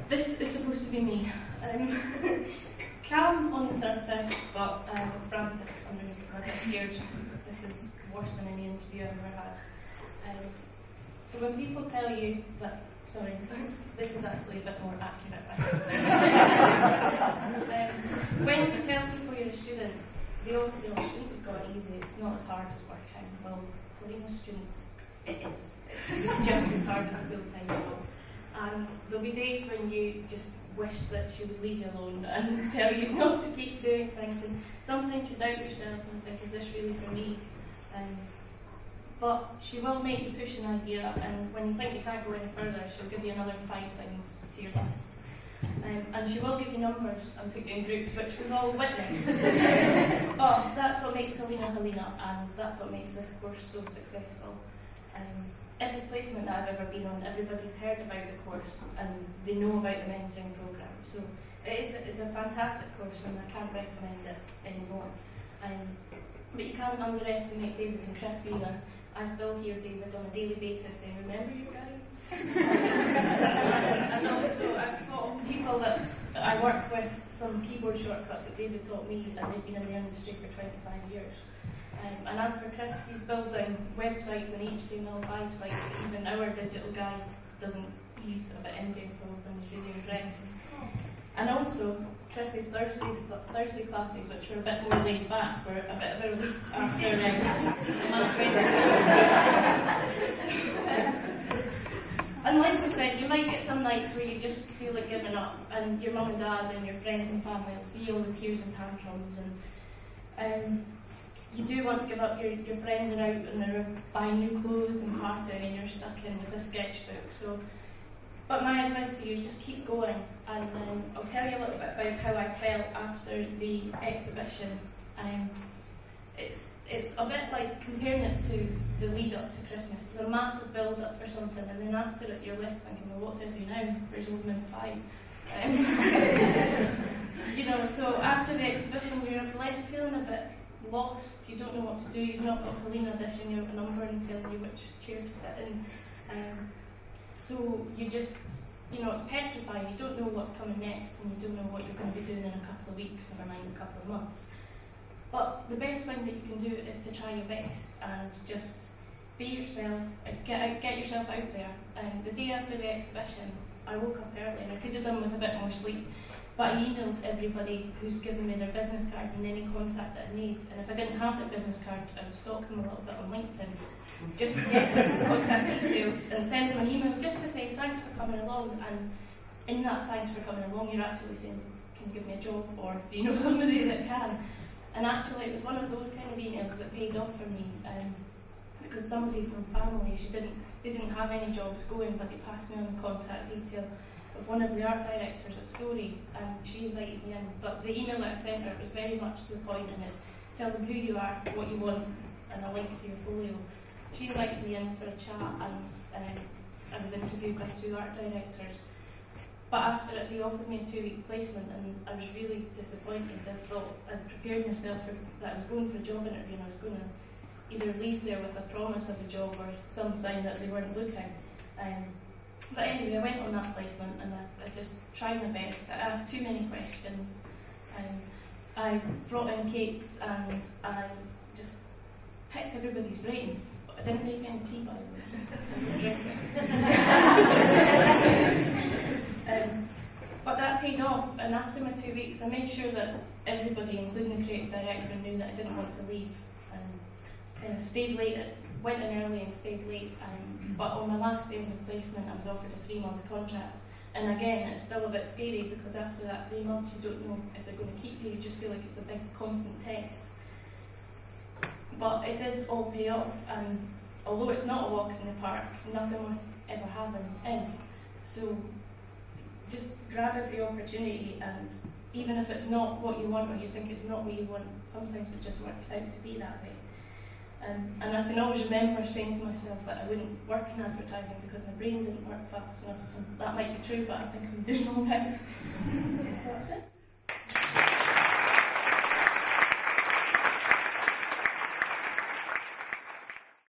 This is supposed to be me. Calm on the surface, but frantic underneath. I'm a bit scared. This is worse than any interview I've ever had. So when people tell you that, sorry, this is actually a bit more accurate. When you tell people you're a student, they always say, oh, student we've got it easy, it's not as hard as working. Well, Helena students, it is. It's just as hard as a full-time job. And there'll be days when you just wish that she would leave you alone and tell you not to keep doing things. And sometimes you doubt yourself and think, is this really for me? But she will make you push an idea, and when you think you can't go any further, she'll give you another 5 things to your list. And she will give you numbers and put you in groups, which we've all witnessed. But that's what makes Helena Helena, and that's what makes this course so successful. Every placement that I've ever been on, everybody's heard about the course and they know about the mentoring programme. So it's a fantastic course, and I can't recommend it anymore. But you can't underestimate David and Chris either. I still hear David on a daily basis saying, remember your guides? And also I've taught people that I work with some keyboard shortcuts that David taught me, and they've been in the industry for 25 years. And as for Chris, he's building websites and HTML5 sites that even our digital guy doesn't, he's a bit envious of and he's really impressed. And also, Chris's Thursday classes, which were a bit more laid back, were a bit of a relief after and like I said, you might get some nights where you just feel like giving up, and your mum and dad and your friends and family will see all the tears and tantrums, and you do want to give up. Your friends are out and they're buying new clothes and partying, and you're stuck in with a sketchbook. So, but my advice to you is just keep going, and I'll tell you a little bit about how I felt after the exhibition. It's a bit like comparing it to the lead up to Christmas. There's a massive build up for something, and then after it you're left thinking, well, what do I do now? Where's Old Mince Pie? You know, so after the exhibition you're left feeling a bit lost. You don't know what to do. You've not got Helena dishing out a number and telling you which chair to sit in. So you just, you know, it's petrifying. You don't know what's coming next, and you don't know what you're going to be doing in a couple of weeks, never mind a couple of months. But the best thing that you can do is to try your best and just be yourself, get yourself out there. The day after the exhibition, I woke up early, and I could have done with a bit more sleep, but I emailed everybody who's given me their business card and any contact that I need. And if I didn't have their business card, I would stalk them a little bit on LinkedIn, just to get their contact details and send them an email just to say thanks for coming along. And in that thanks for coming along, you're actually saying, can you give me a job, or do you know somebody that can? And actually it was one of those kind of emails that paid off for me, because somebody from family, they didn't have any jobs going, but they passed me on the contact detail of one of the art directors at Story, and she invited me in. But the email that I sent her was very much to the point, and it's tell them who you are, what you want, and a link to your folio. She invited me in for a chat, and I was interviewed by 2 art directors. But after it, they offered me a 2-week placement, and I was really disappointed. I thought I'd prepared myself that I was going for a job interview, and I was going to either leave there with a promise of a job or some sign that they weren't looking. But anyway, I went on that placement, and I just tried my best. I asked too many questions. I brought in cakes, and I just picked everybody's brains. But I didn't make any tea, by the way. I didn't drink it. But that paid off, and after my 2 weeks I made sure that everybody, including the creative director, knew that I didn't want to leave, and kind of stayed late, went in early and stayed late. But on my last day of the placement I was offered a 3-month contract, and again it's still a bit scary, because after that 3 months you don't know if they're going to keep you. You just feel like it's a big constant test. But it did all pay off, and although it's not a walk in the park, nothing worth ever having is. So just grab every opportunity, and even if it's not what you want, or you think it's not what you want, sometimes it just works out to be that way. And I can always remember saying to myself that I wouldn't work in advertising because my brain didn't work fast enough, and that might be true, but I think I'm doing all right. That's it.